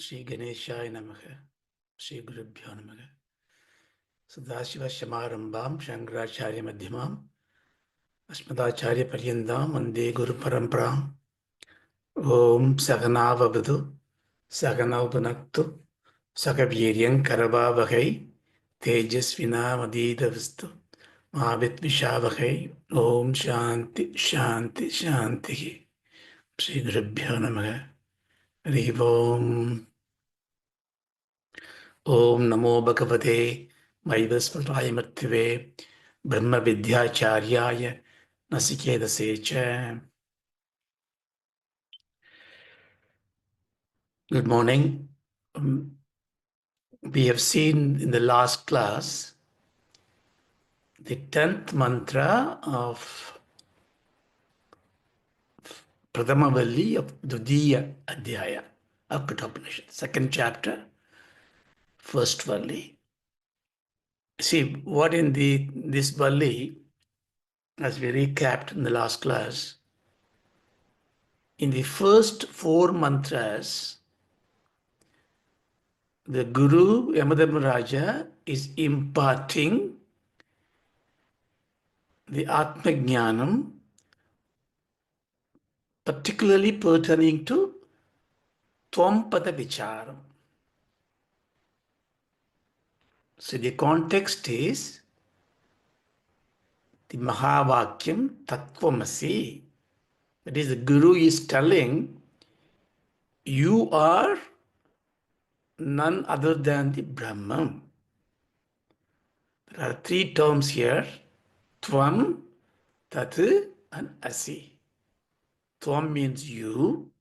Shri Ganeshaya Namaha, Shri Gurubhyo Namaha. Sadashiva Shamarambam, Shankaracharya Madhyamam, Asmadacharya Paryandam, Vande Guru Paramparam. Om Sagana Vavadu, Sagana Upanaktu, Sakaviryam Karavavahai, Tejasvina Madida Vistu, Mavit Vishavahai, Om Shanti, Shanti, Shanti. Shri Gurubhyo Namaha. Harihi Om. Om Namo Bhagavate Vaivasvaraya Murtave Brahma Vidyacharya Naciketas. Good morning. We have seen in the last class the 10th mantra of Prathama Valli of Dvitiya Adhyaya of Kathopanishad, second chapter, first Valli. See, what in this Valli, as we recapped in the last class, in the first four mantras, the Guru Yamadharmaraja is imparting the Atma Jnanam, particularly pertaining to Tvam-pada Vicharam. So the context is the Mahavakyam Tattvamasi. That is, the Guru is telling, you are none other than the Brahman. There are three terms here, Tvam, Tat, and Asi. Tvam means you,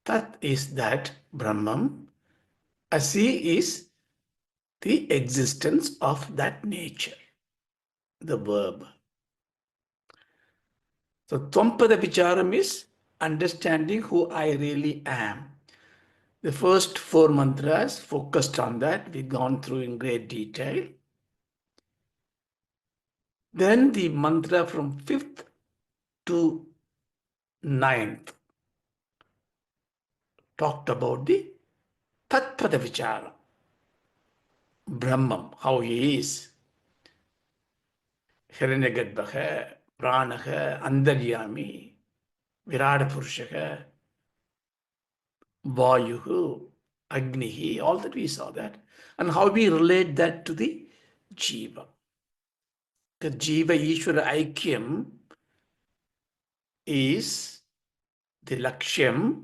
Tat is that Brahman, Asi is the existence of that nature, the verb. So Tvam-pada Vicharam is understanding who I really am. The first four mantras focused on that. We've gone through in great detail. Then the mantra from 5th to 9th talked about the Tat-pada Vichara, Brahman, how he is. Hiranyagarbha, Pranaha, Antaryami, Virata Purushaha, Vayuhu, Agnihi, all that we saw that. And how we relate that to the Jiva. The Jiva-Ishvara Aikyam is the Lakshyam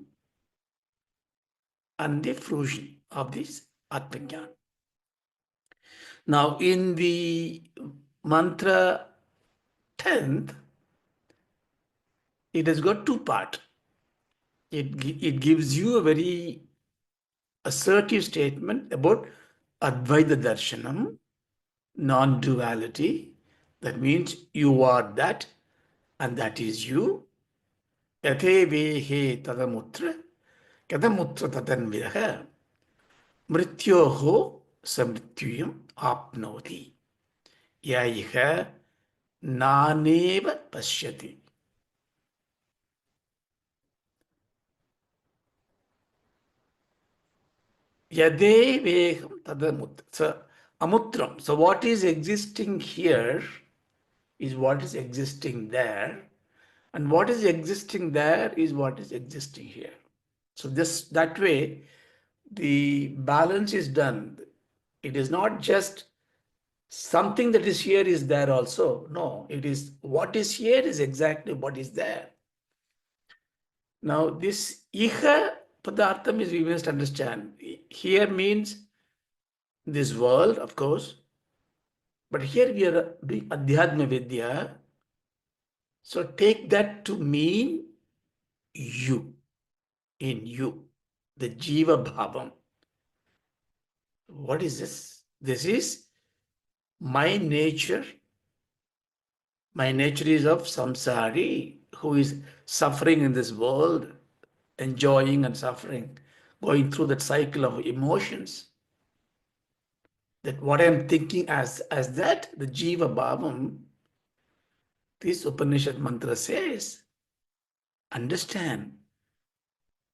and the fruition of this Atmajnana. Now in the mantra 10th, it has got two parts. It gives you a very assertive statement about Advaita Darshanam, non-duality. That means you are that and that is you. Yate vehe tadamutra, kadamutra tadanvidaha, mrityoho samrityuyam apnoti, yaiha naneva pashyati. Yade veham tadamutra. So, amutram. So what is existing here is what is existing there. And what is existing there is what is existing here. So that way, the balance is done. It is not just something that is here is there also. No, it is what is here is exactly what is there. Now this iha pathaartam is, we must understand. Here means this world, of course. But here we are doing Adhyatma Vidya. So take that to mean you, in you, the Jiva Bhavam. What is this? This is my nature. My nature is of samsari, who is suffering in this world, enjoying and suffering, going through that cycle of emotions. That what I'm thinking as that, the Jiva Bhavam, this Upanishad mantra says, understand,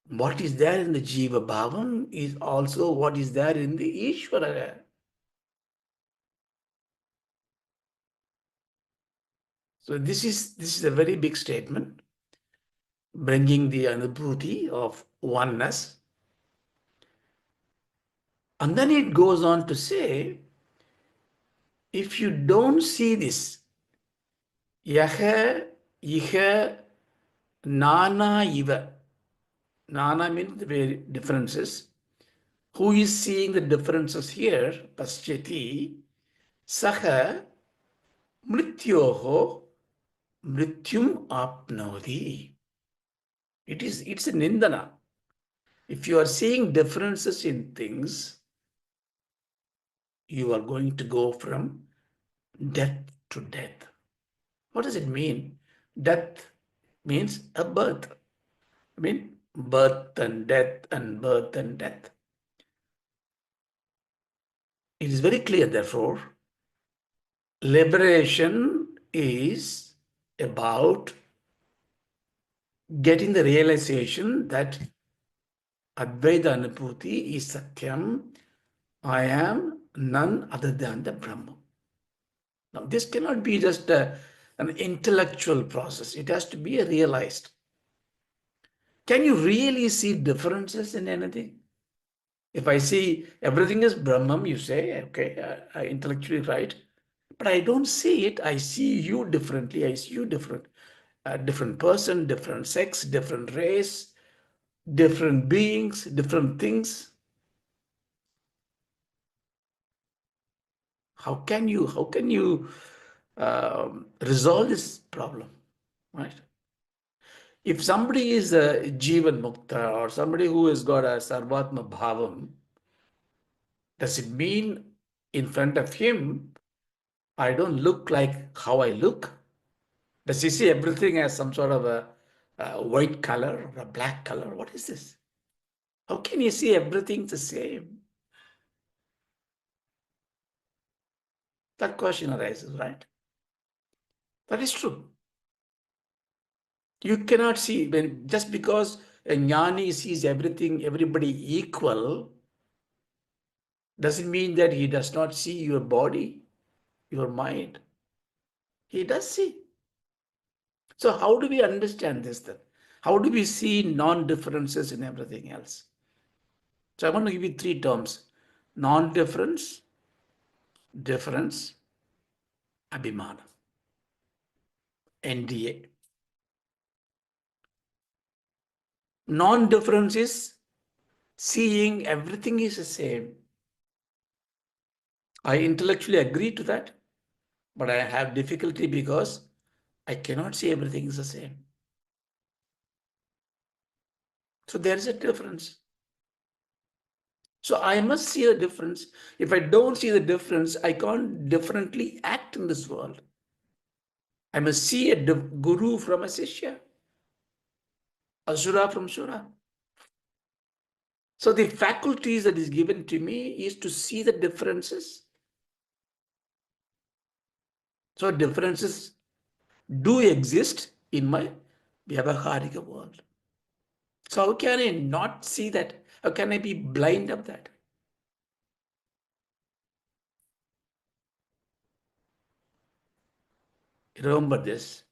What is there in the Jiva Bhavam is also what is there in the Ishvara. So this is a very big statement, bringing the anubhuti of oneness. And then it goes on to say, if you don't see this, yaha, iha, nana, iva. Nana means the differences. Who is seeing the differences here? Paschati, saha, mrityoho, mrityum apnodi. It's a nindana. If you are seeing differences in things, you are going to go from death to death. What does it mean? Death means a birth. I mean, birth and death and birth and death. It is very clear, therefore, liberation is about getting the realization that Advaita Anubhuti is Satyam. I am none other than the Brahma. Now, this cannot be just an intellectual process. It has to be realized. Can you really see differences in anything? If I see everything is Brahman, you say, okay, I intellectually right, but I don't see it. I see you differently. I see you different. Different person, different sex, different race, different beings, different things. How can you resolve this problem, right? If somebody is a Jivan Mukta or somebody who has got a Sarvatma Bhavam, does it mean in front of him I don't look like how I look? Does he see everything as some sort of a white color or a black color? What is this? How can you see everything the same? That question arises, right? That is true. You cannot see when just because a jnani sees everything, everybody equal, doesn't mean that he does not see your body, your mind. He does see. So how do we understand this then? How do we see non-differences in everything else? So I want to give you three terms: non-difference, difference, abhimana, NDA. Non-difference is seeing everything is the same. I intellectually agree to that, but I have difficulty because I cannot see everything is the same. So there is a difference. So I must see a difference. If I don't see the difference, I can't differently act in this world. I must see a guru from a sishya, asura from sura. So the faculties that is given to me is to see the differences. So differences do exist in my Vyavaharika world. So how can I not see that? How can I be blind of that? Remember this.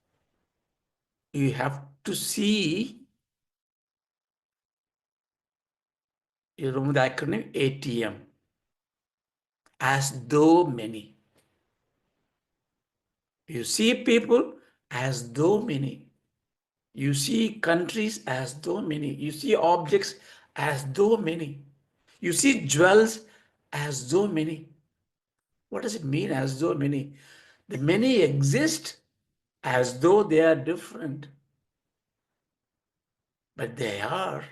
You have to see, you remember the acronym ATM, as though many. You see people as though many. You see countries as though many. You see objects as though many. You see jewels as though many. What does it mean as though many? The many exist as though they are different. But they are.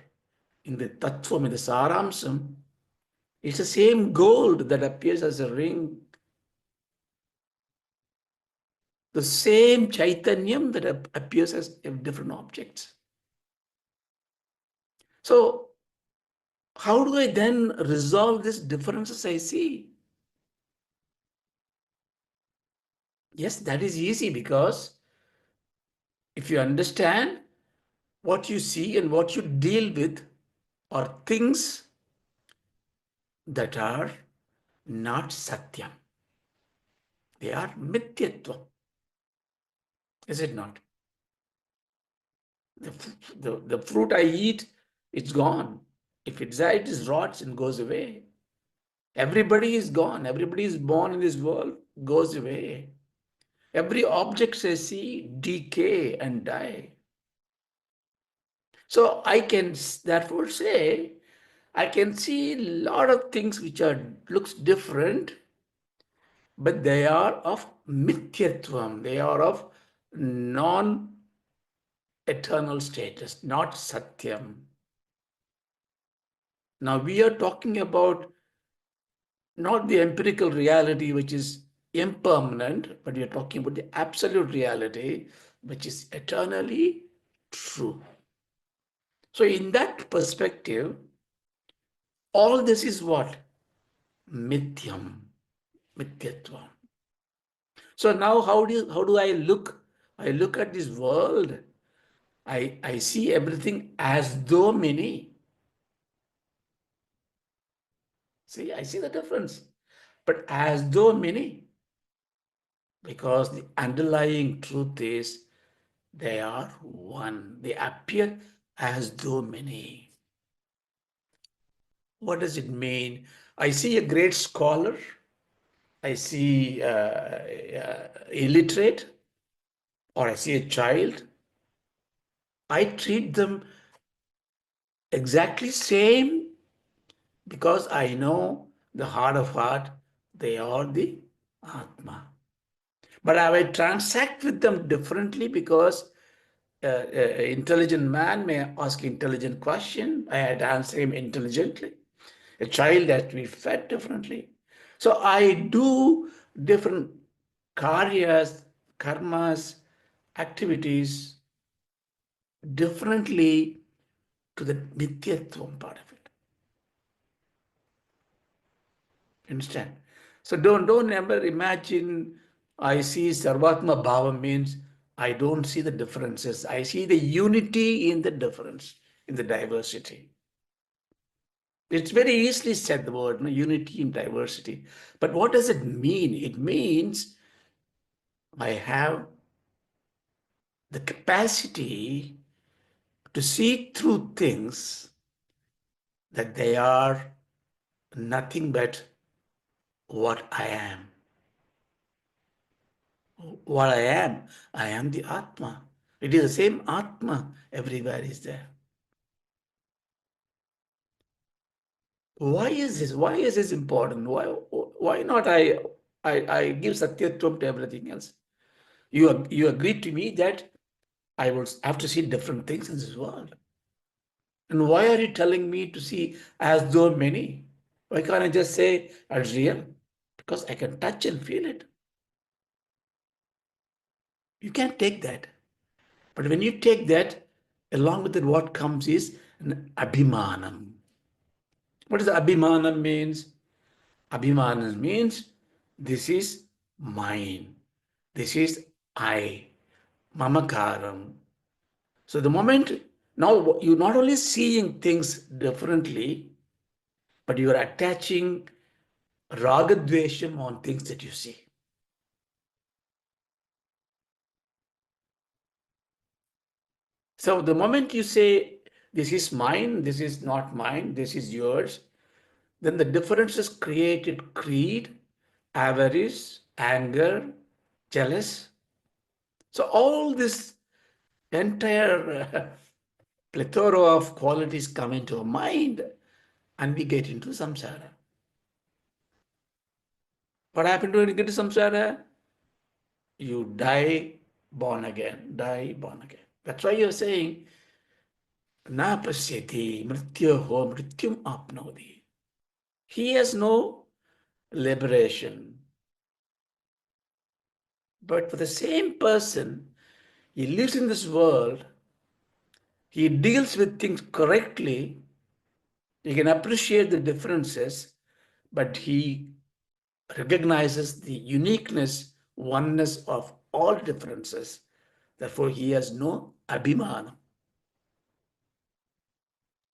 In the tattvam, in the saramsam, it's the same gold that appears as a ring. The same chaitanyam that appears as different objects. So how do I then resolve these differences I see? Yes, that is easy because if you understand what you see and what you deal with, or things that are not satyam. They are mithyatvam. Is it not? The fruit I eat, it's gone. If it is rots and goes away. Everybody is gone. Everybody is born in this world, goes away. Every object I see decay and die. So I can therefore say, I can see a lot of things which are looks different, but they are of mithyatvam. They are of non-eternal status, not satyam. Now we are talking about not the empirical reality which is impermanent, but we are talking about the absolute reality which is eternally true. So in that perspective, all this is what? Mithyam, mithyatvam. So now how do I look? I look at this world. I see everything as though many. See, I see the difference. But as though many. Because the underlying truth is they are one. They appear as though many. What does it mean? I see a great scholar. I see illiterate, or I see a child. I treat them exactly same because I know the heart of heart, they are the Atma. But I will transact with them differently because intelligent man may ask intelligent question. I had to answer him intelligently. A child has to be fed differently. So I do different karyas, karmas, activities differently to the mithyatvam part of it. Understand? So don't ever imagine I see Sarvatma Bhava means I don't see the differences. I see the unity in the difference, in the diversity. It's very easily said, the word, no, unity in diversity. But what does it mean? It means I have the capacity to see through things that they are nothing but what I am. What I am the Atma. It is the same Atma everywhere is there. Why is this? Why is this important? Why not I give Satyatvam to everything else? You agreed to me that I will have to see different things in this world. And why are you telling me to see as though many? Why can't I just say as real? Because I can touch and feel it. You can't take that. But when you take that, along with it, what comes is an abhimanam. What does abhimanam means? Abhimanam means this is mine. This is I. Mamakaram. So the moment now you're not only seeing things differently, but you are attaching ragadvesham on things that you see. So the moment you say, this is mine, this is not mine, this is yours, then the differences created greed, avarice, anger, jealous. So all this entire plethora of qualities come into our mind and we get into samsara. What happened when you get to samsara? You die, born again, die, born again. That's why you're saying, na pasyati mrityoho mrityum apnodi. He has no liberation. But for the same person, he lives in this world, he deals with things correctly, he can appreciate the differences, but he recognizes the uniqueness, oneness of all differences. Therefore, he has no abhimanam.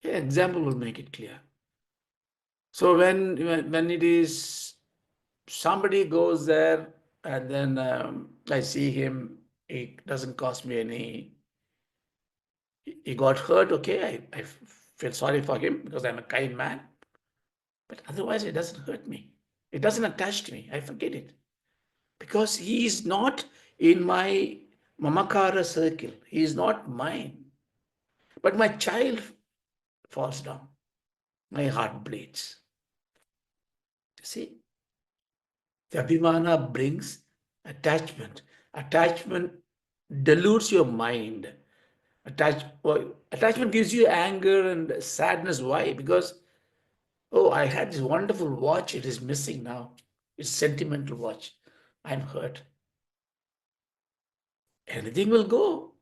Yeah, example will make it clear. So when it is somebody goes there and then I see him, it doesn't cost me any. He got hurt, okay. I feel sorry for him because I'm a kind man. But otherwise, it doesn't hurt me. It doesn't attach to me. I forget it. Because he is not in my mamakara circle. He is not mine. But my child falls down. My heart bleeds. You see, the abhimana brings attachment. Attachment dilutes your mind. Attachment gives you anger and sadness. Why? Because, oh, I had this wonderful watch. It is missing now. It's sentimental watch. I'm hurt. Anything will go.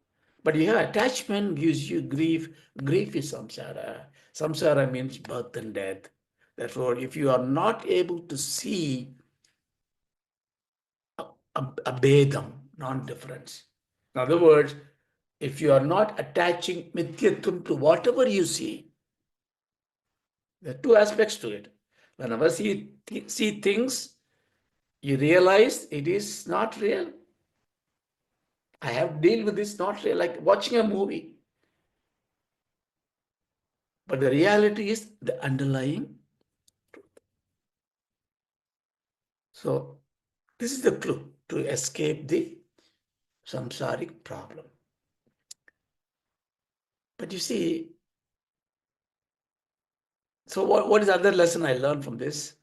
But yeah, attachment gives you grief. Grief is samsara. Samsara means birth and death. Therefore, if you are not able to see a bedam, non-difference. In other words, if you are not attaching mithyatvam to whatever you see, there are two aspects to it. Whenever you see things, you realize it is not real. I have dealt with this not real, like watching a movie. But the reality is the underlying. So this is the clue to escape the samsaric problem. But you see, so what is the other lesson I learned from this?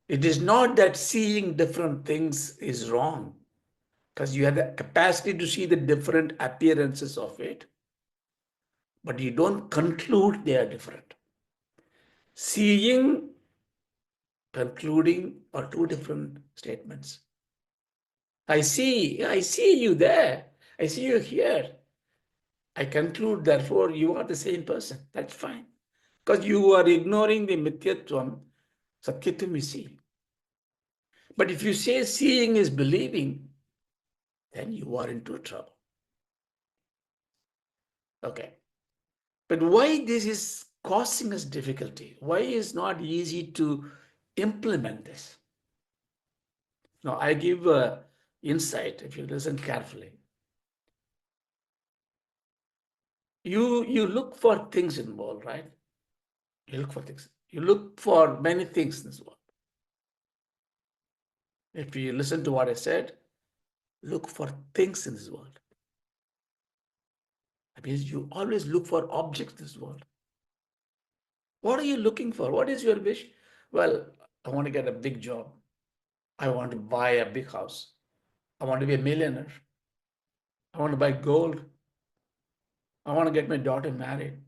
It is not that seeing different things is wrong, because you have the capacity to see the different appearances of it, but you don't conclude they are different. Seeing, concluding are two different statements. I see you there. I see you here. I conclude, therefore, you are the same person. That's fine. Because you are ignoring the mithyatvam, satyatvam is seeing. But if you say seeing is believing, then you are into trouble. Okay. But why this is causing us difficulty? Why is not easy to implement this? Now, I give insight if you listen carefully. You look for things involved, right? You look for things. You look for many things in this world. If you listen to what I said, look for things in this world. That means you always look for objects in this world. What are you looking for? What is your wish? Well, I want to get a big job. I want to buy a big house. I want to be a millionaire. I want to buy gold. I want to get my daughter married.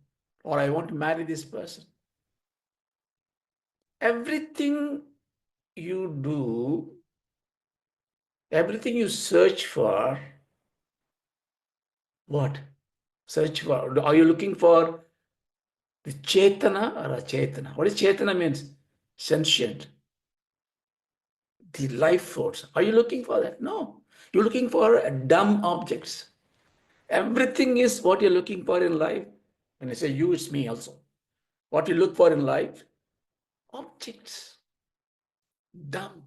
Or I want to marry this person. Everything you do, everything you search for, what? Search for. Are you looking for the Chetana or a Chetana? What is Chetana means? Sentient. The life force. Are you looking for that? No. You're looking for dumb objects. Everything is what you're looking for in life. When I say you, it's me also. What you look for in life? Objects. Dumb.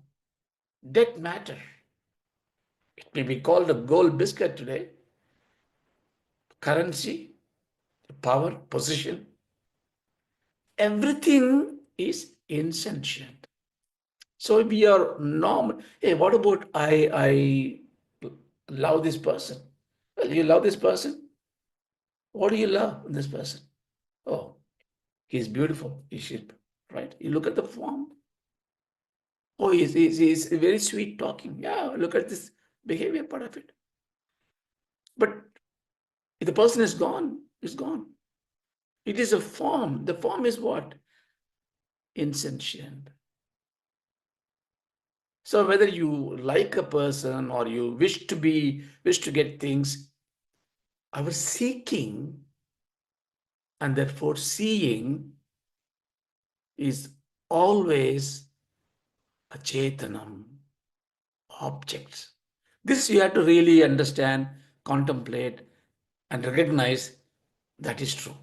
Dead matter. It may be called a gold biscuit today. Currency, power, position. Everything is insentient. So we are normal. Hey, what about I love this person? Well, you love this person? What do you love in this person? Oh, he's beautiful. He should, right? You look at the form. Oh, he's very sweet talking. Yeah, look at this behavior part of it. But if the person is gone, it's gone. It is a form. The form is what? Insentient. So whether you like a person or you wish to get things, our seeking and therefore seeing is always a chetanam, objects. This you have to really understand, contemplate, and recognize that is true.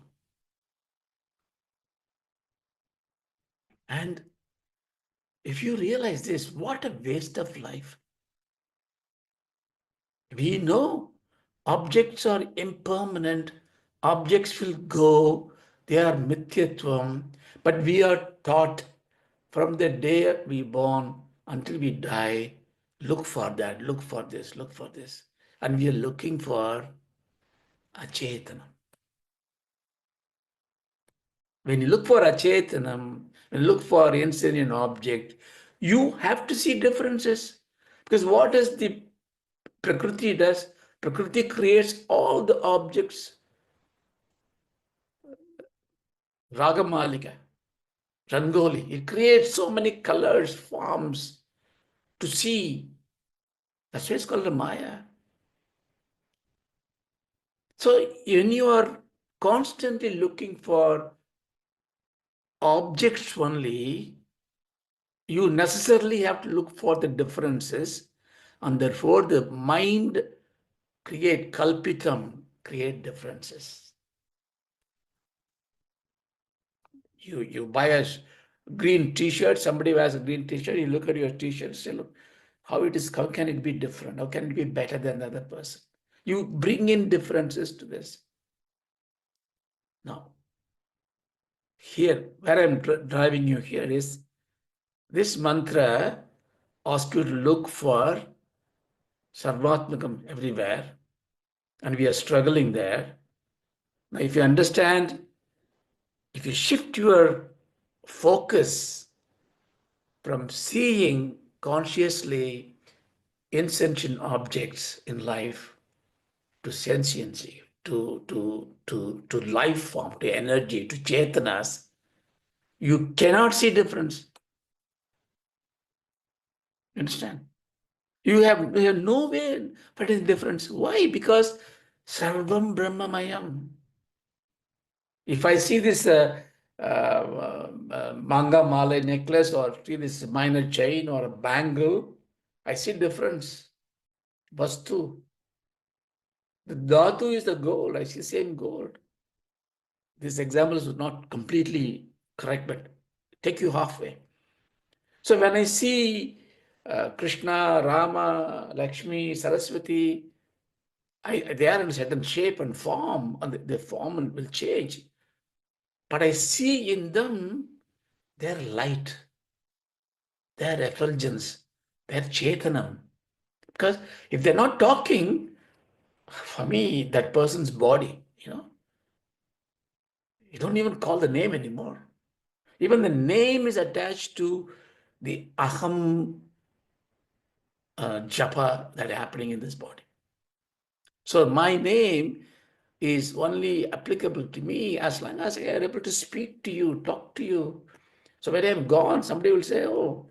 And if you realize this, what a waste of life. We know objects are impermanent, objects will go, they are mithyatvam, but we are taught from the day we born until we die, look for that, look for this, look for this. And we are looking for achetanam. When you look for achetanam, when you look for insane object, you have to see differences. Because what does the Prakriti does? Prakriti creates all the objects, Ragamalika, Rangoli. It creates so many colors, forms to see. That's why it's called a Maya. So when you are constantly looking for objects only, you necessarily have to look for the differences, and therefore the mind create kalpitam, create differences. You buy a green t-shirt, somebody wears a green t-shirt, you look at your t-shirt, say, look, how can it be different? How can it be better than the other person? You bring in differences to this. Now, here, where I'm driving you here is, this mantra asks you to look for Sarvatmakam everywhere, and we are struggling there. Now, if you understand, if you shift your focus from seeing consciously insentient objects in life to sentiency, to life form, to energy, to chetanas, you cannot see difference. Understand? You have no way but is difference. Why? Because Sarvam Brahmamayam. If I see this manga mala necklace, or see this minor chain or a bangle, I see difference. Vastu. The dhatu is the gold. I see same gold. This example is not completely correct, but take you halfway. So when I see Krishna, Rama, Lakshmi, Saraswati, they are in a certain shape and form, and the form will change. But I see in them their light, their effulgence, their chetanam. Because if they're not talking, for me, that person's body, you don't even call the name anymore. Even the name is attached to the aham japa that is happening in this body. So my name is only applicable to me as long as I am able to speak to you, talk to you. So when I'm gone, somebody will say, oh,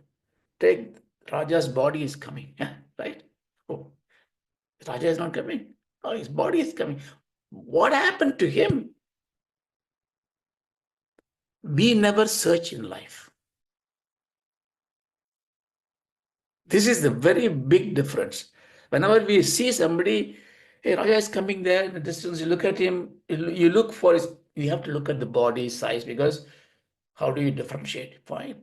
take Raja's body is coming. Yeah, right? Oh, Raja is not coming. Oh, his body is coming. What happened to him? We never search in life. This is the very big difference. Whenever we see somebody, hey, Raja is coming there in the distance, you look at him, you look for his, you have to look at the body size, because how do you differentiate? Fine.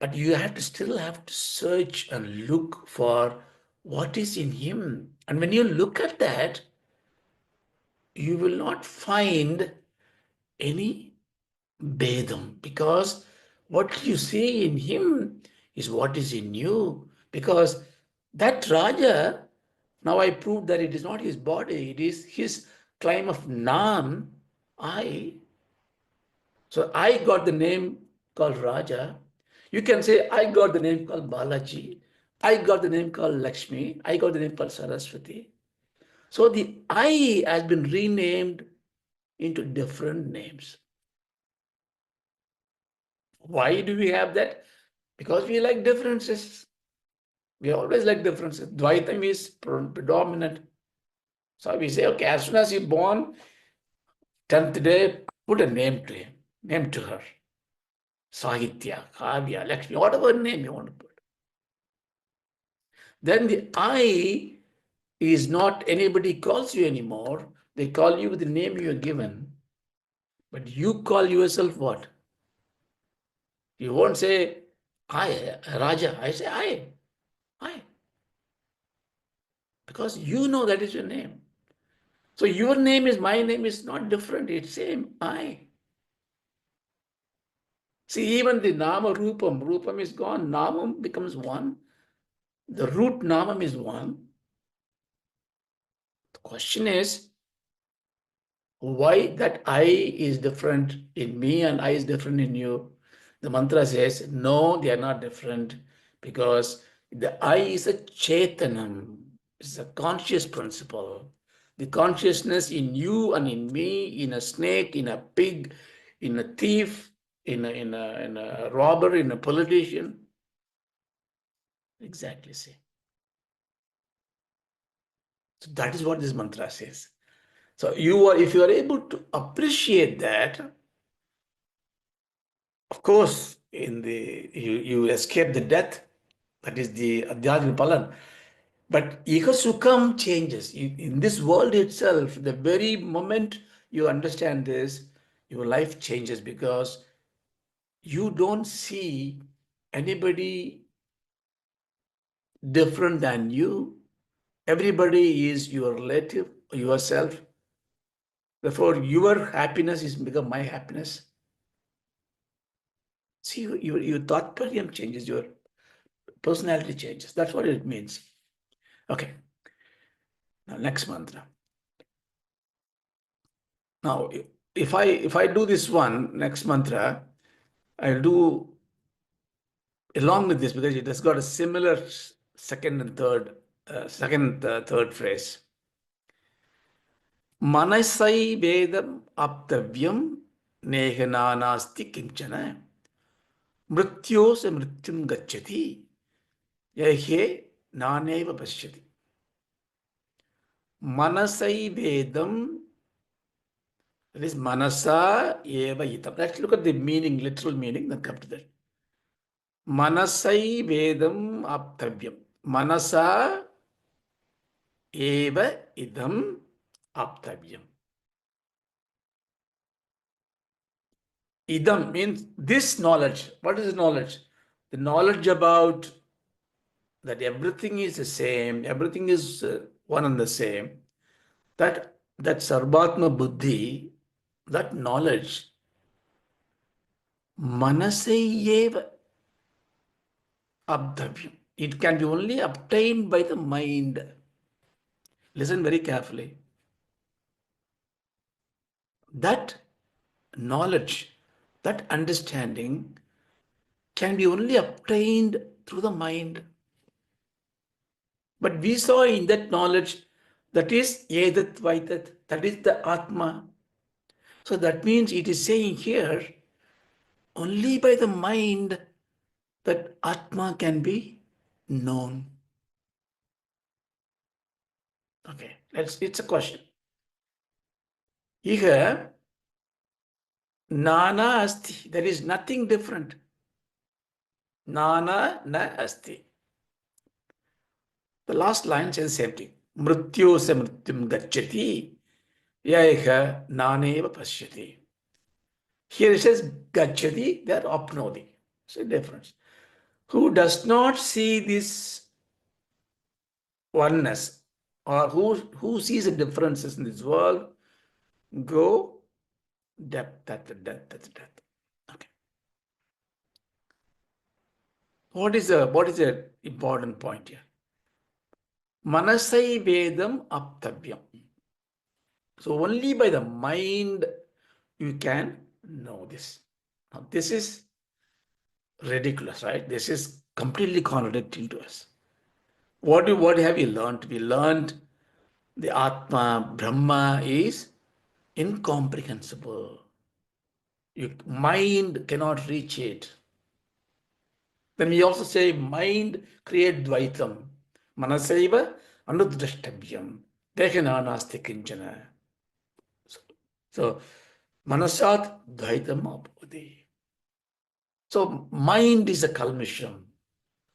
But you still have to search and look for what is in him. And when you look at that, you will not find any Bedam, because what you see in him is what is in you. Because that Raja, now I proved that it is not his body, it is his claim of Nam, I. So I got the name called Raja. You can say, I got the name called Balaji. I got the name called Lakshmi. I got the name called Saraswati. So the I has been renamed into different names. Why do we have that? Because we like differences. We always like differences. Dvaitam is predominant. So we say, okay, as soon as you're born, 10th day, put a name to him, name to her. Sahitya, Kavya, Lakshmi, whatever name you want to put. Then the I is not anybody calls you anymore. They call you with the name you are given. But you call yourself what? You won't say, I, Raja. I say, I. Because you know that is your name. So your name is, my name is not different. It's same, I. See, even the Nama Rupam, Rupam is gone, Namam becomes one. The root Namam is one. The question is, why that I is different in me and I is different in you? The mantra says, no, they are not different because the I is a Chetanam, it's a conscious principle. The consciousness in you and in me, in a snake, in a pig, in a thief, in a robber, in a politician. Exactly, see. So that is what this mantra says. So if you are able to appreciate that, of course, you escape the death. That is the Adhyaya Palan. But Ika Sukham changes. In this world itself, the very moment you understand this, your life changes because you don't see anybody different than you. Everybody is your relative, yourself. Therefore, your happiness is become my happiness. See, your thought pattern changes, your personality changes. That's what it means. Okay. Now, next mantra. Now, if I do this one next mantra, I'll do along with this because it has got a similar third phrase. Manasai vedam aptavyam nehananasti kinchana mrityose mrityum gacchati yahe naneva pashyati. Manasai vedam, that is manasa eva itam. Let's look at the meaning, literal meaning, then come to that. Manasai vedam aptavyam. Manasa eva idam aptavyam. Idam means this knowledge. What is knowledge? The knowledge about that everything is the same, everything is one and the same. That sarvatma buddhi, that knowledge, manasayeva abdavyam. It can be only obtained by the mind. Listen very carefully. That knowledge, that understanding can be only obtained through the mind. But we saw in that knowledge, that is Edat Vaitat, that is the Atma. So that means it is saying here, only by the mind that Atma can be known. Okay, it's a question. Here, Nana Asti, there is nothing different. Nana na Asti. The last line says the same thing. Mrityo se mrityum gacchati, yaha naneva pashyati. Here it says gacchati, there apnodi. So difference. Who does not see this oneness, or who sees the differences in this world, go depth after depth after depth. Okay. What is the important point here? Manasai vedam aptavyam. So only by the mind you can know this. Now this is ridiculous, right? This is completely contradicting to us. What have we learned? We learned the Atma, Brahma is incomprehensible. Your mind cannot reach it. Then we also say mind create dvaitam. Manasaiva anudrashtabhyam. Dekana nasti kinchana. So manasat dvaitam apodi. So mind is a kalmisham.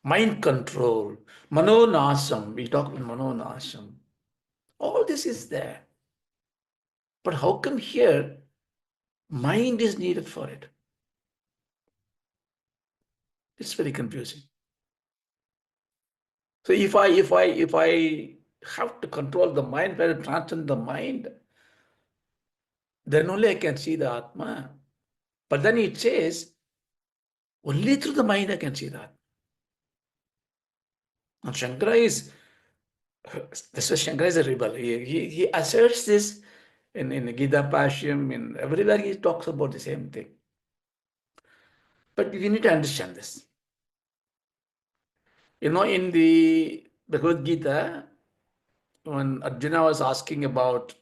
Mind control. Manonasam. We talk about manonasam. All this is there. But how come here mind is needed for it? It's very confusing. So if I have to control the mind, try to transcend the mind, then only I can see the Atma. But then it says, only through the mind I can see that. And Shankara is, this is Shankara is a rebel. He asserts this in Gita Pashyam, in everywhere he talks about the same thing. But you need to understand this. In the Bhagavad Gita, when Arjuna was asking about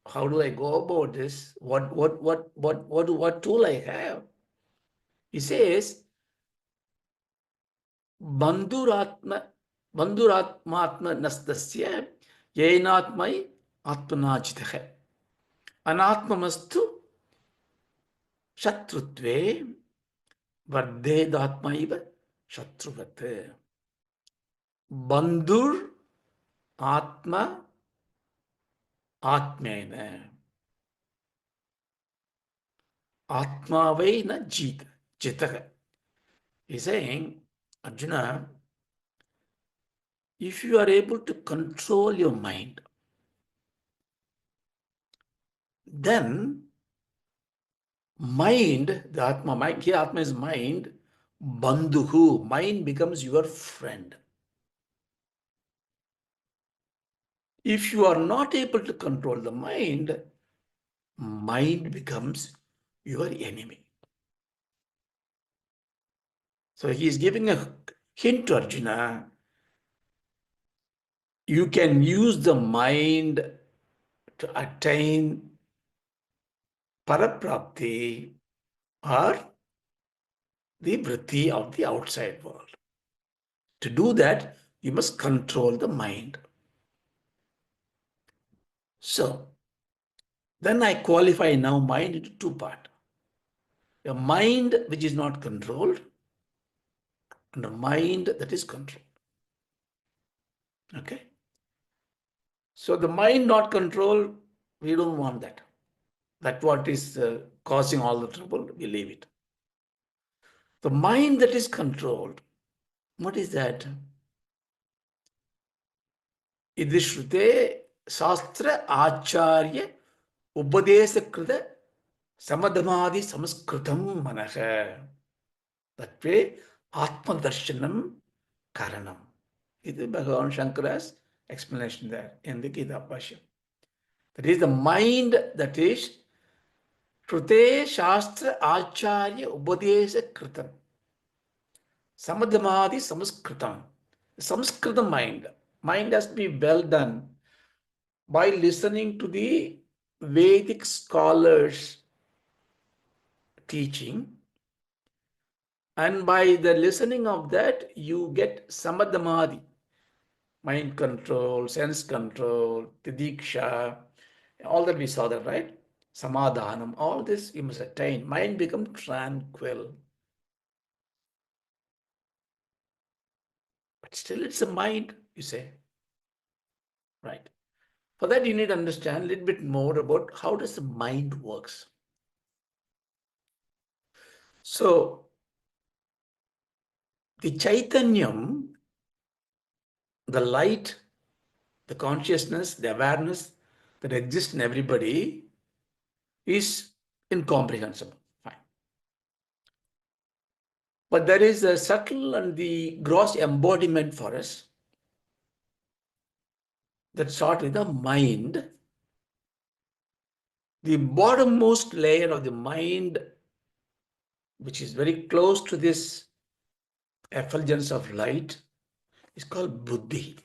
how do I go about this, what tool I have, he says, Bandhuratma Bandhuratmatma nastasya Yainatmai Atmanajitaha Anatmamastu Shatrutve Vardedatmaiva Shatruvate. Bandhur Atma Atmena. Atmavai na jitaha. He's saying, Arjuna, if you are able to control your mind, then mind, the Atma, mind, here Atma is mind, Bandhuhu, mind becomes your friend. If you are not able to control the mind, mind becomes your enemy. So he is giving a hint to Arjuna, you can use the mind to attain paraprapti or the vritti of the outside world. To do that, you must control the mind. So, then I qualify now mind into two parts. A mind which is not controlled and a mind that is controlled. Okay? So the mind not controlled, we don't want that. That's what is causing all the trouble. We leave it. The mind that is controlled, what is that? Idishrute Shastra Acharya Upadesakrita Samadhamadi Samskritam Manaha. That way, Atma Darshanam Karanam. This is Bhagavan Shankara's explanation there in the Gita Bhashya. That is the mind that is Shrute Shastra Acharya Upadesa Kritam. Samadhamadi Samskritam. Samskritam mind. Mind has to be well done by listening to the Vedic scholars' teaching. And by the listening of that, you get samadhamadi, mind control, sense control, tidiksha, all that we saw that, right? Samadhanam, all this you must attain. Mind become tranquil. But still it's a mind, you say. Right. For that you need to understand a little bit more about how does the mind works. So, the Chaitanyam, the light, the consciousness, the awareness that exists in everybody is incomprehensible. Fine. But there is a subtle and the gross embodiment for us that starts with the mind. The bottommost layer of the mind, which is very close to this effulgence of light, is called buddhi.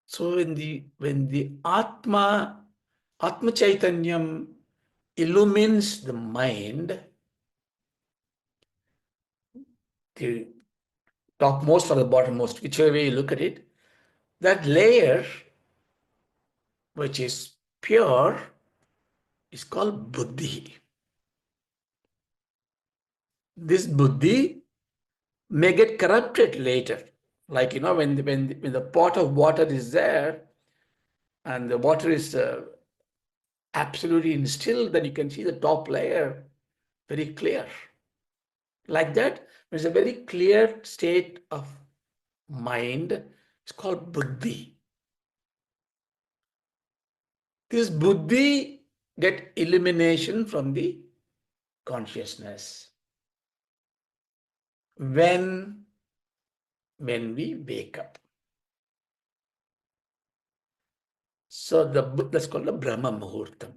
So when the Atma Chaitanyam illumines the mind, the topmost or the bottommost, whichever way you look at it, that layer which is pure is called buddhi. This buddhi may get corrupted later. Like, when the pot of water is there and the water is absolutely instilled, then you can see the top layer. very clear. Like that, there's a very clear state of mind. It's called buddhi. This buddhi get elimination from the consciousness when we wake up. So that's called the Brahma Muhurtam.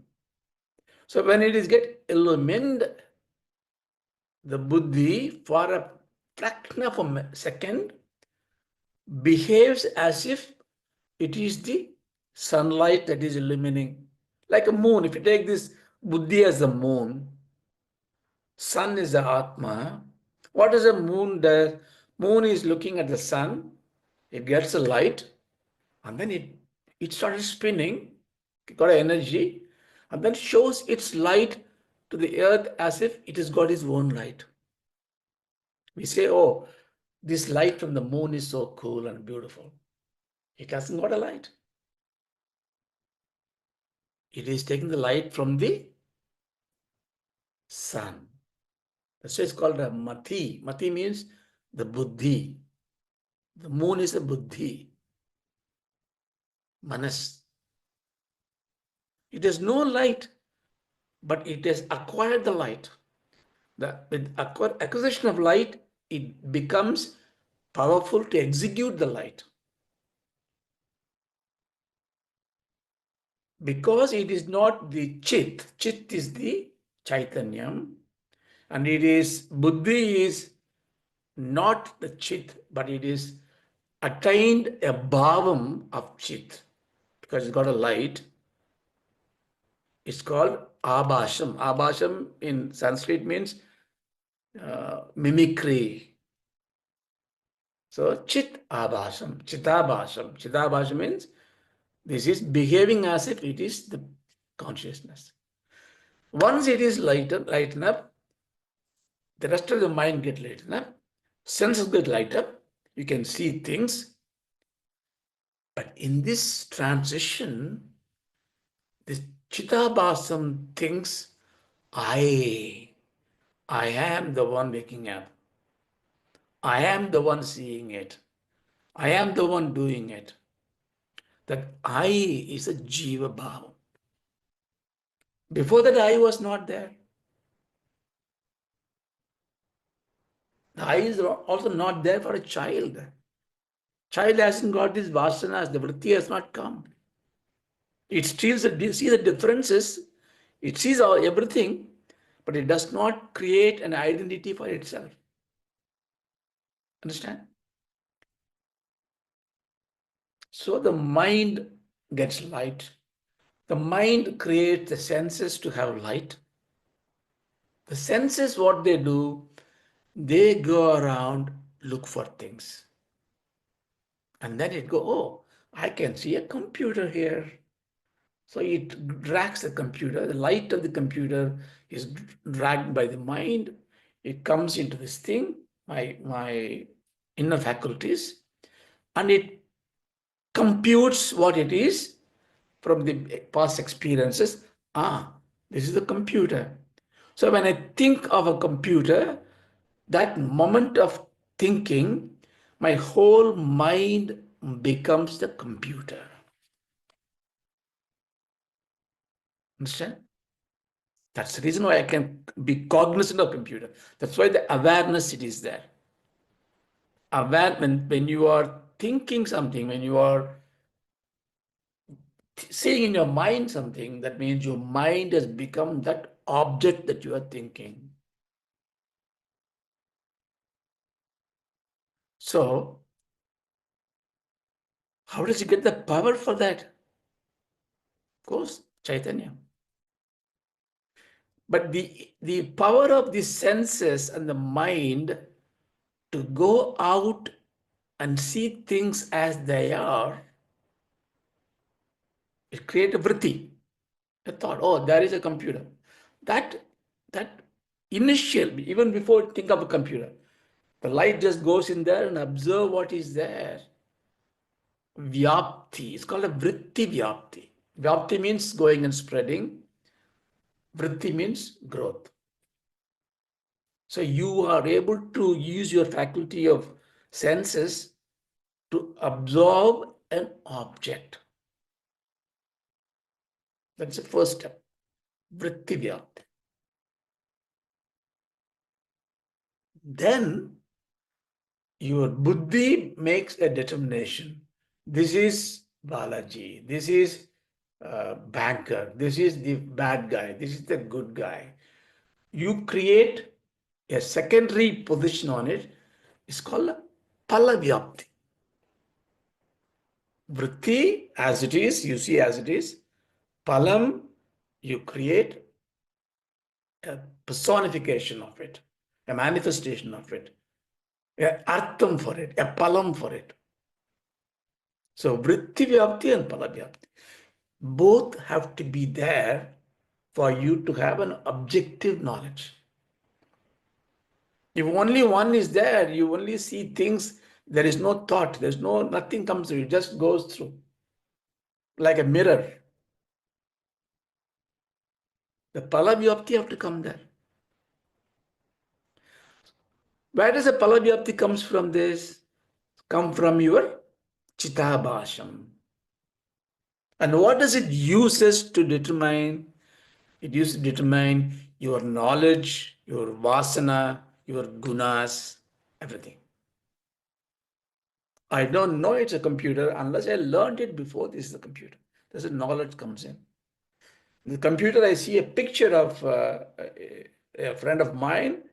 So when it is get illumined, the buddhi for a fraction of a second behaves as if it is the sunlight that is illuminating. Like a moon, if you take this buddhi as the moon, sun is the Atma. What does a moon do? Moon is looking at the sun, it gets the light, and then it started spinning, it got energy, and then shows its light to the earth as if it has got its own light. We say, oh, this light from the moon is so cool and beautiful. It hasn't got a light. It is taking the light from the sun. That's why it's called a mati. Mati means the buddhi. The moon is a buddhi. Manas. It has no light, but it has acquired the light. With acquisition of light, it becomes powerful to execute the light. Because it is not the chit. Chit is the chaitanyam. And it is, buddhi is not the chit, but it is attained a bhavam of chit. Because it's got a light. It's called abhasham. Abhasham in Sanskrit means mimicry. So chit abhasham, chitabhasham. Chitabhasham means this is behaving as if it is the consciousness. Once it is lighten up, the rest of the mind get lighten up, senses get light up, you can see things. But in this transition, this chitabhasam thinks, I am the one waking up. I am the one seeing it. I am the one doing it. That I is a Jiva Bhava. Before that, I was not there. The I is also not there for a child. Child hasn't got these vasanas, the vritti has not come. It sees the differences, it sees everything, but it does not create an identity for itself. Understand? So the mind gets light. The mind creates the senses to have light. The senses, what they do, they go around, look for things. And then it go, oh, I can see a computer here. So it drags the computer. The light of the computer is dragged by the mind. It comes into this thing, my inner faculties, and it computes what it is from the past experiences. This is the computer. So when I think of a computer, that moment of thinking, my whole mind becomes the computer. Understand? That's the reason why I can be cognizant of computer. That's why the awareness, it is there. When you are thinking something, when you are seeing in your mind something, that means your mind has become that object that you are thinking. So, how does he get the power for that? Of course, Chaitanya. But the power of the senses and the mind to go out and see things as they are, it creates a vritti, a thought, oh, there is a computer. That initial, even before you think of a computer, the light just goes in there and observe what is there. Vyapti, it's called a vritti vyapti. Vyapti means going and spreading. Vritti means growth. So you are able to use your faculty of senses to absorb an object. That's the first step. Vritti Vyapti. Then your buddhi makes a determination. This is Balaji. This is banker. This is the bad guy. This is the good guy. You create a secondary position on it. It's called Palavyapti. Vritti, as it is, you see as it is. Palam, you create a personification of it, a manifestation of it, a artham for it, a palam for it. So vritti vyapti and pala vyapti, both have to be there for you to have an objective knowledge. If only one is there, you only see things, there is no thought, there's nothing comes through, it just goes through like a mirror. The pala vyapti have to come there. Where does the pala vyapti comes from this? Come from your chitabhasham. And what does it uses to determine? It uses to determine your knowledge, your vasana, your gunas, everything. I don't know it's a computer unless I learned it before this is a computer. There's a knowledge comes in. In the computer, I see a picture of a friend of mine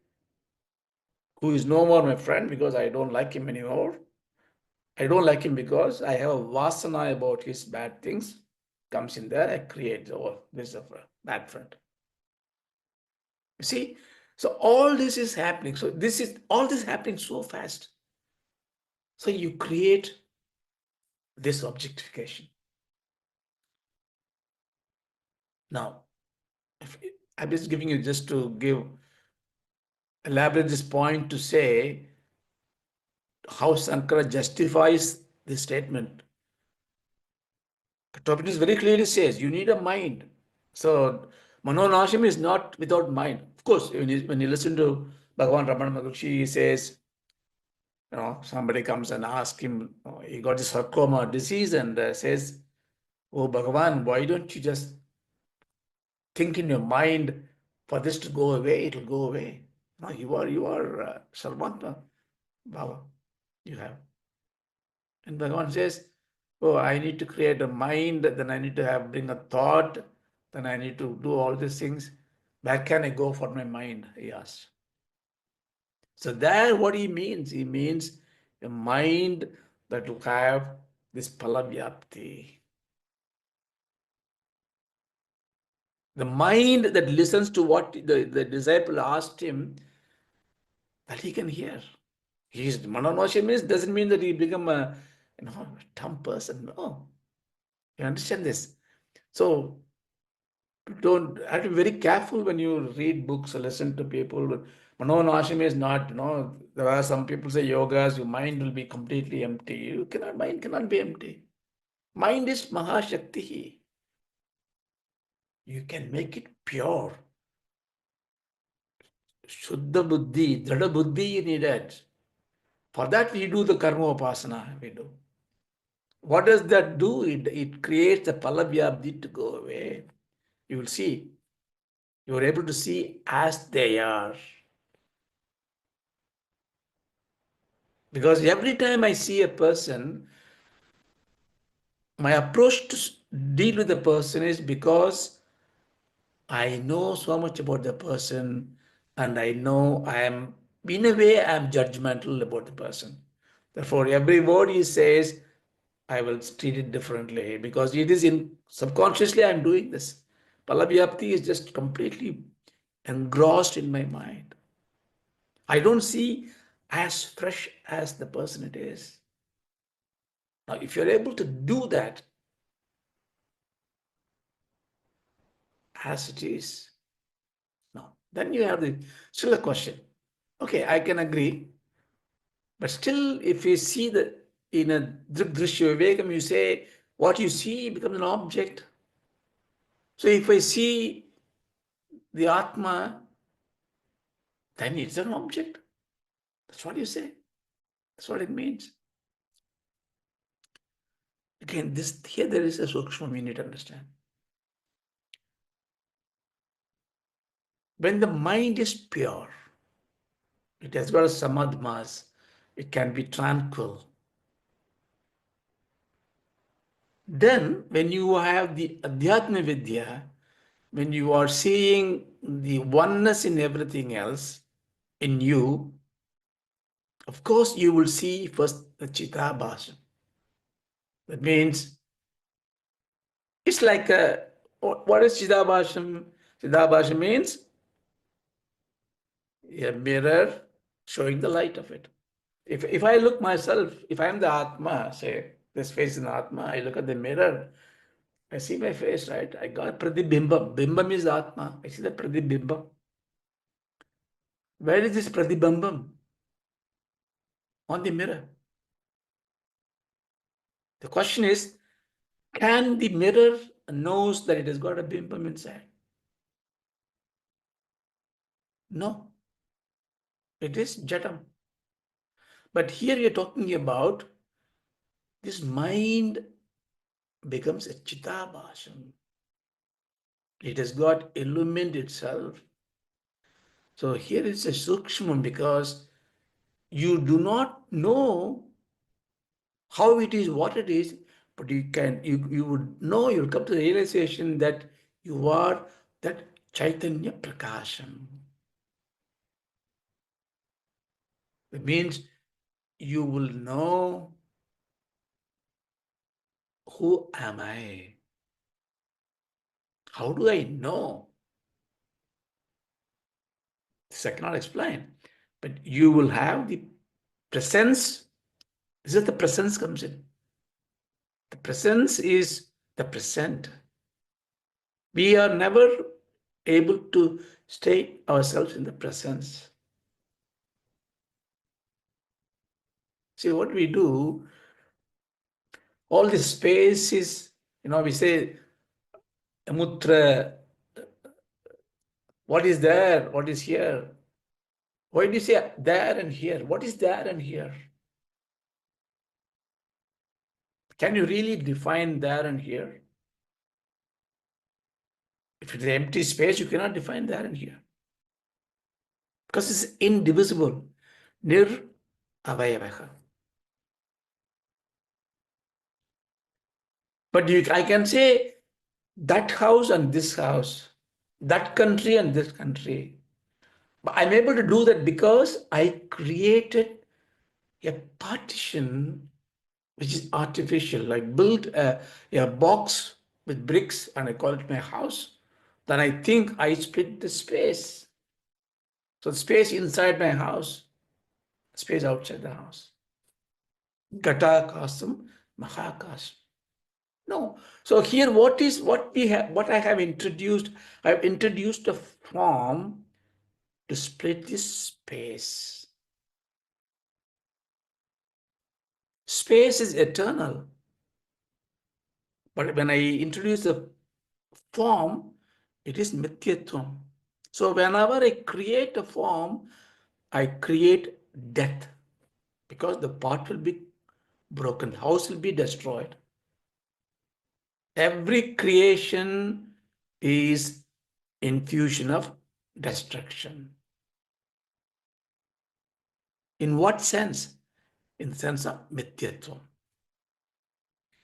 who is no more my friend because I don't like him anymore. I don't like him because I have a vasana about his bad things. Comes in there, I create, oh, this is a bad friend. You see? So all this is happening. So all this happening so fast. So you create this objectification. Now, I'm just giving you just to elaborate this point to say how Sankara justifies this statement. Kathopanishad very clearly says you need a mind. So Manonasham is not without mind. Of course, when you listen to Bhagavan Ramana Maharshi, he says, somebody comes and asks him, he got this sarcoma disease and says, oh Bhagavan, why don't you just think in your mind for this to go away, it'll go away. No, you are Sarvatma Bhava. You have. And Bhagavan says, oh, I need to create a mind, then I need to bring a thought, then I need to do all these things. Where can I go for my mind? He asks. So there what he means a mind that will have this palavyapti. The mind that listens to what the disciple asked him, that he can hear. He's Mananoshya means doesn't mean that he become a dumb person. No. You understand this? So don't have to be very careful when you read books or listen to people. Manonasham is not, there are some people say yogas, your mind will be completely empty. Mind cannot be empty. Mind is Mahashakti. You can make it pure. Shuddha buddhi, drada buddhi you needed. For that we do the karma upasana, we do. What does that do? It creates the palavyabdi to go away. You will see. You are able to see as they are. Because every time I see a person, my approach to deal with the person is because I know so much about the person and I know in a way, I am judgmental about the person. Therefore, every word he says, I will treat it differently because it is subconsciously I'm doing this. Palavyapti is just completely engrossed in my mind. I don't see as fresh as the person it is. Now, if you're able to do that as it is, now, then you have still a question. Okay, I can agree. But still, if you see in a Drishya Vivekam, you say, what you see becomes an object. So if I see the Atma, then it's an object. That's what you say. That's what it means. Again, this here there is a sukshma we need to understand. When the mind is pure, it has got a samadmas, it can be tranquil. Then, when you have the Adhyatma Vidya, when you are seeing the oneness in everything else, in you, of course, you will see first the Chitabhasha. That means it's like a, what is Chitabhasha? Chitabhasha means a mirror showing the light of it. If I look myself, if I am the Atma, say this face in Atma, I look at the mirror, I see my face, right? I got Pradibimba. Bimbam is Atma. I see the Pradibimba. Where is this Pradibambam? On the mirror. The question is, can the mirror knows that it has got a bimbam inside? No. It is Jadam. But here we are talking about this mind becomes a Chitabhasham. It has got illumined itself. So here is a Sukshmam because you do not know how it is, what it is, but you would know, you'll come to the realization that you are that Chaitanya Prakasham. It means you will know, who am I? How do I know? This I cannot explain. But you will have the presence. This is the presence comes in. The presence is the present. We are never able to stay ourselves in the presence. See, what we do, all this space is, we say, Mutra, what is there, what is here? Why do you say there and here? What is there and here? Can you really define there and here? If it's an empty space, you cannot define there and here. Because it's indivisible. Nir avayavaha. But I can say that house and this house, that country and this country. But I'm able to do that because I created a partition which is artificial. I built a box with bricks and I call it my house. Then I think I split the space. So the space inside my house, space outside the house. Ghatakasam, Mahakasam. No. So here what I have introduced, I have introduced a form to split this space. Space is eternal. But when I introduce the form, it is mithyatvam. So whenever I create a form, I create death because the part will be broken, the house will be destroyed. Every creation is infusion of destruction. In what sense? In the sense of mithyatvam.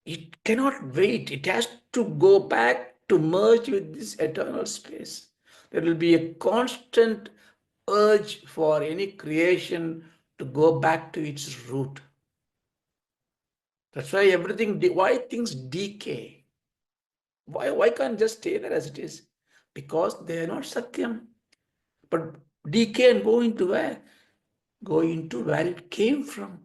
It cannot wait. It has to go back to merge with this eternal space. There will be a constant urge for any creation to go back to its root. That's why why things decay. Why can't just stay there as it is? Because they are not satyam. But decay and go into where? Go into where it came from.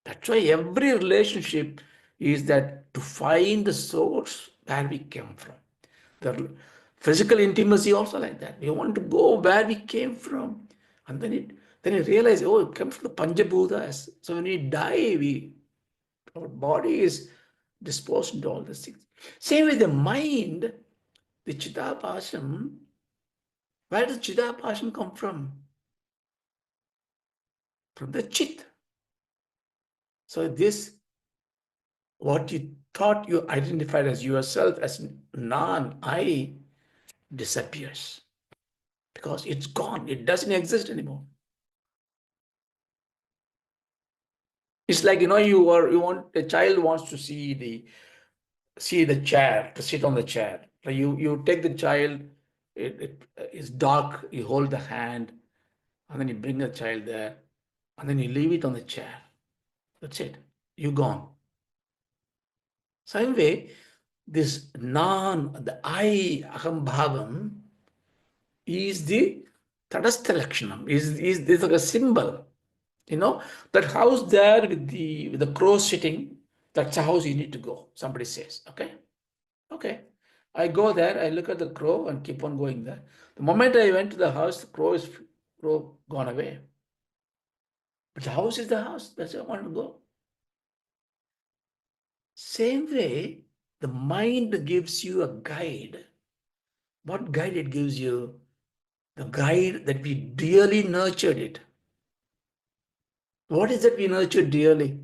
That's why every relationship is that to find the source where we came from. The physical intimacy also like that. We want to go where we came from. And then you realize, oh, it comes from the Panjabhutas. So when we die, our body is disposed into all these things. Same with the mind, the Chitabhasam, Where does Chidapashan come from? From the Chit. So this, what you thought you identified as yourself, as non-I, disappears. Because it's gone. It doesn't exist anymore. It's like, a child wants to see the chair, to sit on the chair. So you take the child, it is dark, you hold the hand, and then you bring the child there, and then you leave it on the chair. That's it. You're gone. Same way, the I, aham bhavam, is the tadastha lakshanam, is like a symbol. That house there with the crow sitting, that's a house you need to go, somebody says. Okay. I go there, I look at the crow and keep on going there. The moment I went to the house, the crow gone away. But the house is the house. That's where I want to go. Same way, the mind gives you a guide. What guide it gives you? The guide that we dearly nurtured it. What is that we nurtured dearly?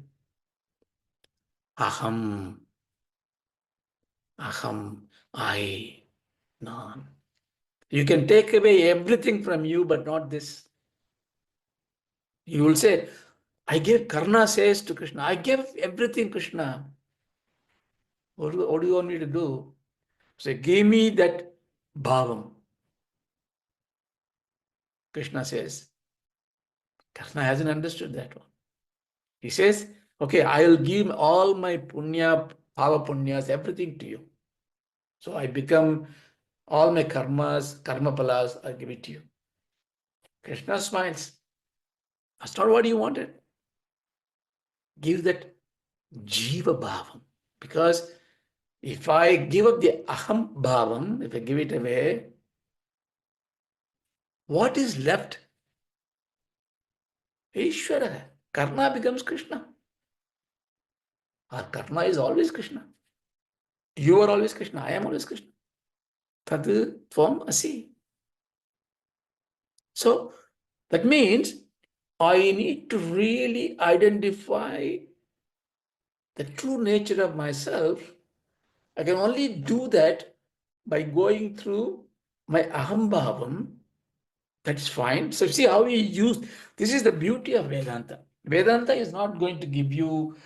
Aham, I, non. You can take away everything from you, but not this. You will say, Karna says to Krishna, I gave everything, Krishna. What do you want me to do? Say, give me that bhavam. Krishna says, Krishna hasn't understood that one. He says, okay, I'll give all my punya, bhava punyas, everything to you. So I become all my karmas, karma palas, I'll give it to you. Krishna smiles. That's not what you wanted. Give that jiva bhavam. Because if I give up the aham bhavam, if I give it away, what is left? Ishvara. Karma becomes Krishna. Our karma is always Krishna. You are always Krishna. I am always Krishna. Tad tvam asi. So that means I need to really identify the true nature of myself. I can only do that by going through my aham bhavam. That's fine. So see how we use, this is the beauty of Vedanta. Vedanta is not going to give you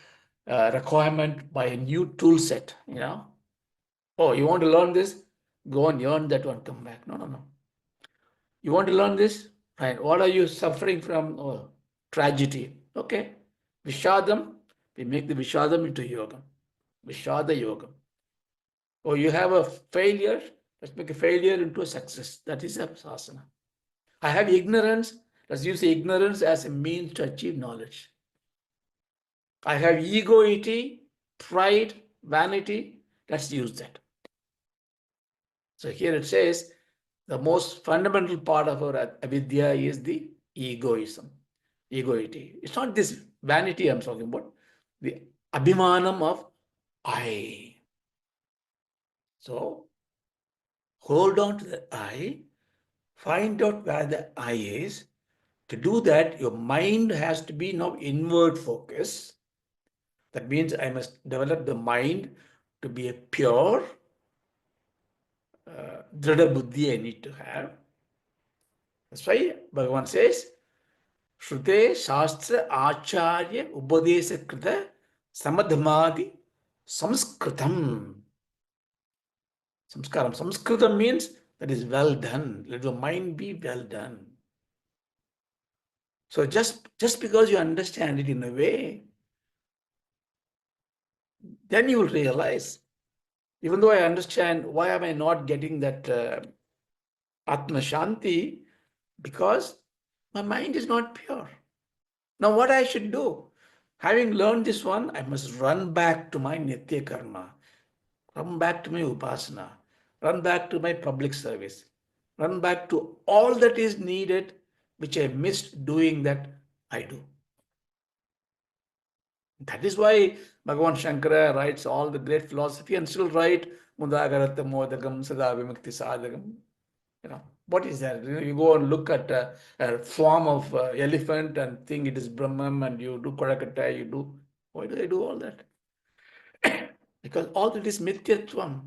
a requirement by a new tool set, Oh, you want to learn this? Go and learn that one, come back. No. You want to learn this? Right. What are you suffering from? Oh, tragedy. Okay. Vishadam, we make the Vishadam into yoga. Vishada yoga. Oh, you have a failure? Let's make a failure into a success. That is a sadhana. I have ignorance. Let's use ignorance as a means to achieve knowledge. I have egoity, pride, vanity. Let's use that. So here it says, the most fundamental part of our avidya is the egoism, egoity. It's not this vanity I'm talking about, the abhimanam of I. So hold on to the I, find out where the I is. To do that, your mind has to be now inward focus. That means I must develop the mind to be a pure, drada buddhi I need to have. That's why Bhagavan says, Shrute Shastra Acharya Upadesa Krita Samadhamadi Samskritam. Samskaram. Samskritam means that is well done. Let your mind be well done. So just because you understand it in a way, then you will realize, even though I understand, why am I not getting that Atma Shanti? Because my mind is not pure. Now what I should do? Having learned this one, I must run back to my Nitya Karma, run back to my Upasana, run back to my public service, run back to all that is needed, which I missed doing, that I do. That is why Bhagavan Shankara writes all the great philosophy and still write Mudagaratta Modagam Sada Vimukti Sadagam. What is that? You go and look at a form of elephant and think it is Brahman, and you do Korakata, you do. Why do they do all that? Because all that is Mithyatvam.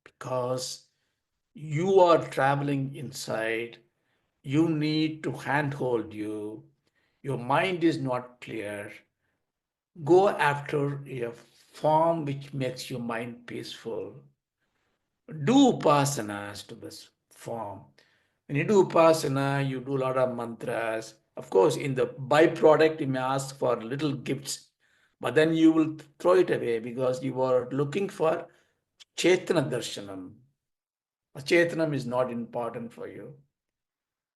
Because you are traveling inside, you need to handhold you. Your mind is not clear. Go after a form which makes your mind peaceful. Do upasanas to this form. When you do upasana, you do a lot of mantras. Of course, in the byproduct, you may ask for little gifts, but then you will throw it away because you are looking for Chetana Darshanam. Chetanam is not important for you.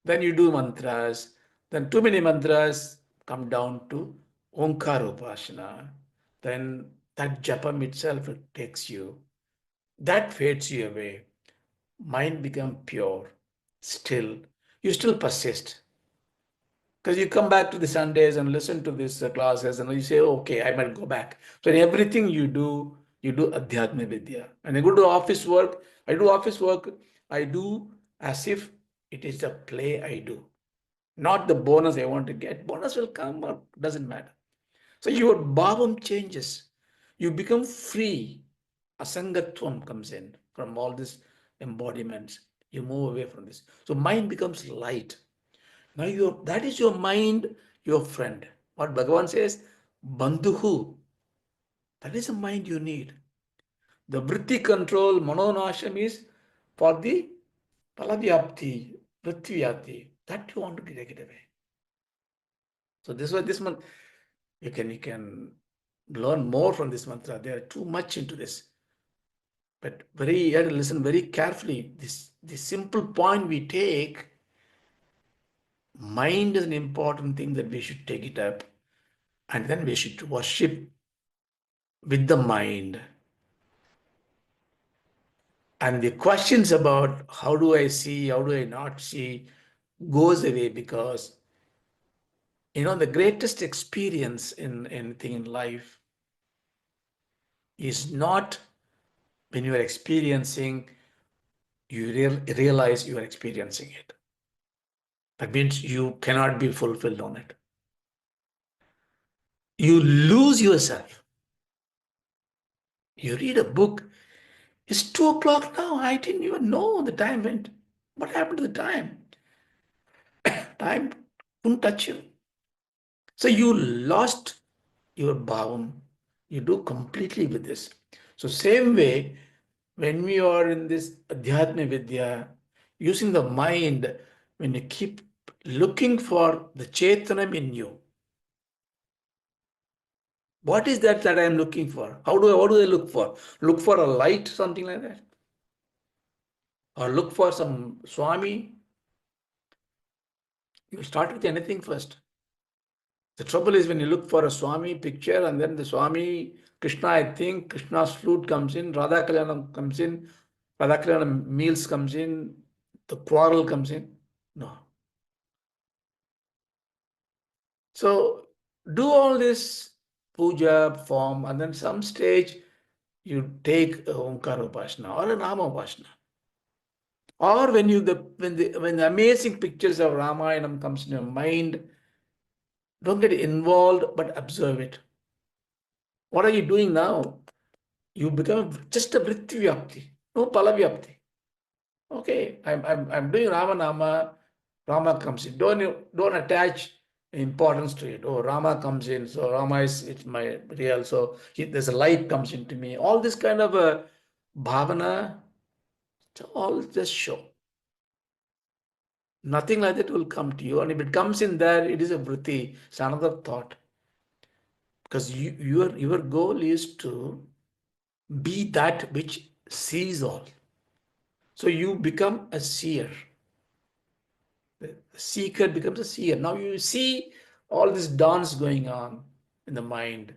Then you do mantras. Then too many mantras come down to Omkara Upasana. Then that japam itself it takes you. That fades you away. Mind becomes pure. Still, you still persist. Because you come back to the Sundays and listen to these classes and you say, okay, I might go back. So in everything you do Adhyatma Vidya. And I go to office work, I do as if it is a play I do. Not the bonus I want to get. Bonus will come or doesn't matter. So your bhavam changes. You become free. Asangatvam comes in from all these embodiments. You move away from this. So mind becomes light. Now that is your mind, your friend. What Bhagavan says, Bandhuhu. That is the mind you need. The vritti control, manonasham is for the palavyapti, vrityapti. That you want to take it away. So this month you can learn more from this mantra. They are too much into this. But you have to listen very carefully. This simple point we take, mind is an important thing that we should take it up. And then we should worship with the mind. And the questions about how do I see, how do I not see, goes away because the greatest experience in anything in life is not when you are experiencing, you realize you are experiencing it. That means you cannot be fulfilled on it. You lose yourself. You read a book, it's 2 o'clock now. I didn't even know the time went. What happened to the time? Time couldn't touch you. So you lost your bhavam. You do completely with this. So same way, when we are in this Adhyatma Vidya, using the mind, when you keep looking for the Chetanam in you, what is that I am looking for? What do I look for? Look for a light, something like that? Or look for some Swami? You start with anything first. The trouble is when you look for a Swami picture and then the Swami, Krishna, I think Krishna's flute comes in, Radha Kalyanam comes in, Radha Kalyanam meals comes in, the quarrel comes in. No. So do all this puja form and then some stage you take a Omkara Upasana or a Nama Upasana. Or when when the amazing pictures of Ramayanam comes in your mind, don't get involved but observe it. What are you doing now? You become just a vritti vyapti, no pala vyapti. Okay, I'm doing Ramanama, Rama comes in. Don't attach importance to it. Oh, Rama comes in, so Rama is it's my real. So there's a light comes into me. All this kind of a bhavana, it's all just show. Nothing like that will come to you. And if it comes in there, it is a vritti. It's another thought. Because your goal is to be that which sees all. So you become a seer. The seeker becomes a seer. Now you see all this dance going on in the mind.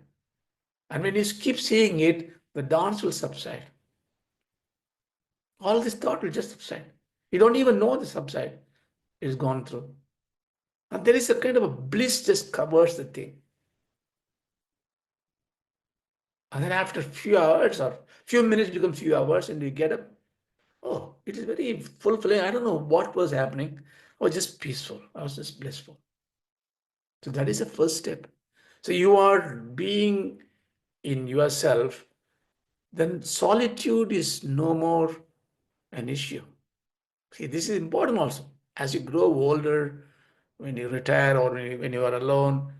And when you keep seeing it, the dance will subside. All this thought will just subside. You don't even know the subside is gone through. And there is a kind of a bliss just covers the thing. And then after a few hours or few minutes becomes few hours and you get up, oh, It is very fulfilling. I don't know what was happening. I was just peaceful. I was just blissful. So that is the first step. So you are being in yourself, then solitude is no more an issue. See, this is important also. As you grow older, when you retire or when you are alone,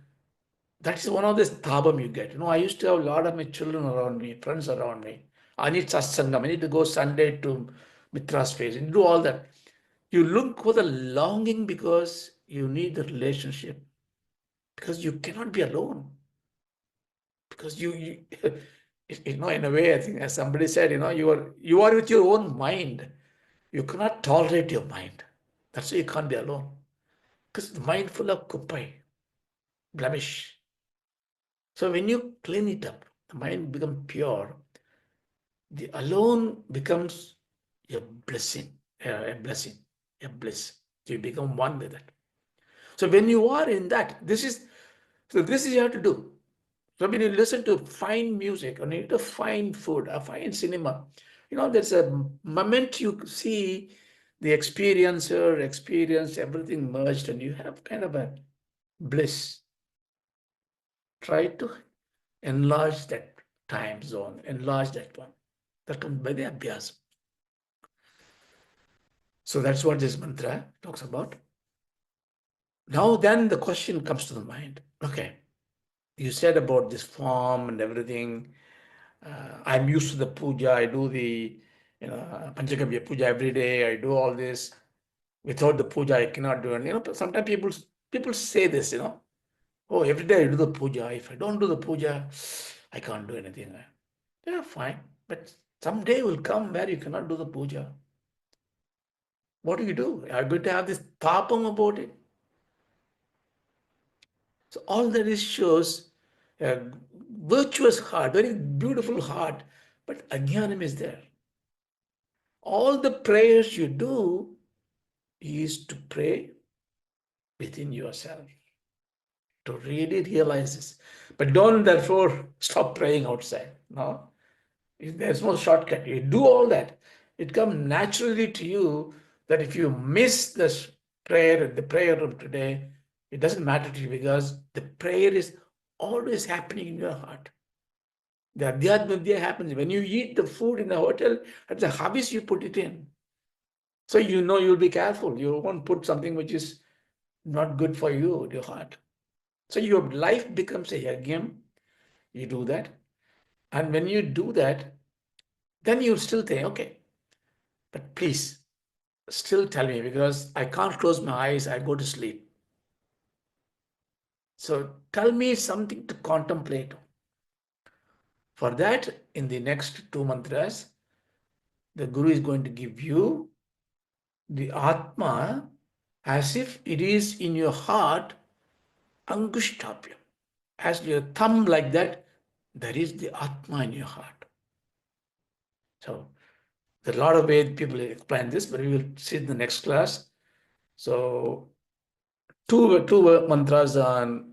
that is one of the thabam you get. I used to have a lot of my children around me, friends around me. I need satsangam. I need to go Sunday to Mitra's face and do all that. You look for the longing because you need the relationship. Because you cannot be alone. Because you in a way, I think as somebody said, you are with your own mind. You cannot tolerate your mind. That's why you can't be alone. Because the mind full of kupai, blemish. So when you clean it up, the mind becomes pure. The alone becomes a blessing, a blessing, a bliss. So you become one with it. So when you are in that, this is you have to do. So when you listen to fine music, or you need to fine food, a fine cinema, there's a moment you see the experiencer, experience everything merged, and you have kind of a bliss. Try to enlarge that time zone, enlarge that one. That comes by the abhyas. So that's what this mantra talks about. Now then the question comes to the mind. Okay, you said about this form and everything. I'm used to the puja. I do the Panchagavya puja every day. I do all this. Without the puja, I cannot do it. Sometimes people say this. Oh, every day I do the puja. If I don't do the puja, I can't do anything. Yeah, fine. But someday will come where you cannot do the puja. What do you do? Are you going to have this tapam about it? So all that is shows a virtuous heart, very beautiful heart, but ajnanam is there. All the prayers you do is to pray within yourself, to really realize this. But don't therefore stop praying outside. No, there's no shortcut. You do all that. It comes naturally to you that if you miss this prayer at the prayer room today, it doesn't matter to you because the prayer is always happening in your heart. The Adhyatma Vidya happens when you eat the food in the hotel, at the habits you put it in. So you'll be careful. You won't put something which is not good for you, your heart. So your life becomes a yajnam. You do that. And when you do that, then you still think, okay, but please still tell me because I can't close my eyes, I go to sleep. So tell me something to contemplate. For that, in the next two mantras, the Guru is going to give you the Atma as if it is in your heart, Angushtabhyam. As your thumb like that, there is the Atma in your heart. So there are a lot of ways people explain this, but we will see in the next class. So two mantras on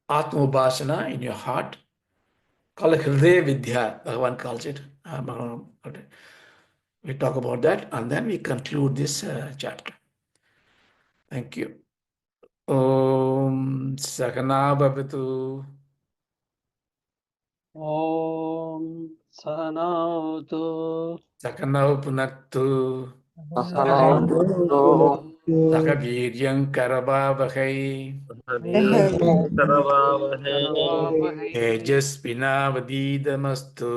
Atma Upasana in your heart, called Hridaya Vidya, Bhagavan calls it. We talk about that and then we conclude this chapter. Thank you. Om Sakana Bhavatu. Om Sahanavatu. Sakanau Punaktu. Sahanavatu. Sakaviryam Karabhavahai. Karavahe. Tejasvinavadidamastu.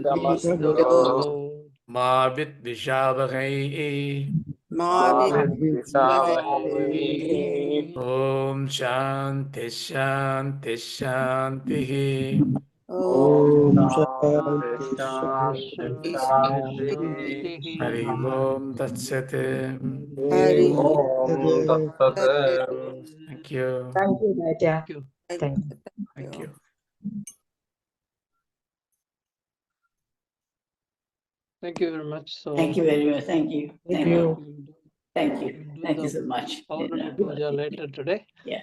Namastu. Ma Vidvishavahai. Mavidvisavahe. Om Shanti Shanti Shanti. Om Shanti Shanti Shanti. Hari Om Tat Sat. Om Tat Sat. Thank you. Thank you, Raja. Thank you. Thank you. Thank you. Thank you very much. So Thank you very much. Thank you. Thank you. Thank you. we'll do Thank you. we'll do Thank you the so much. Paurnami Puja later today. Yeah.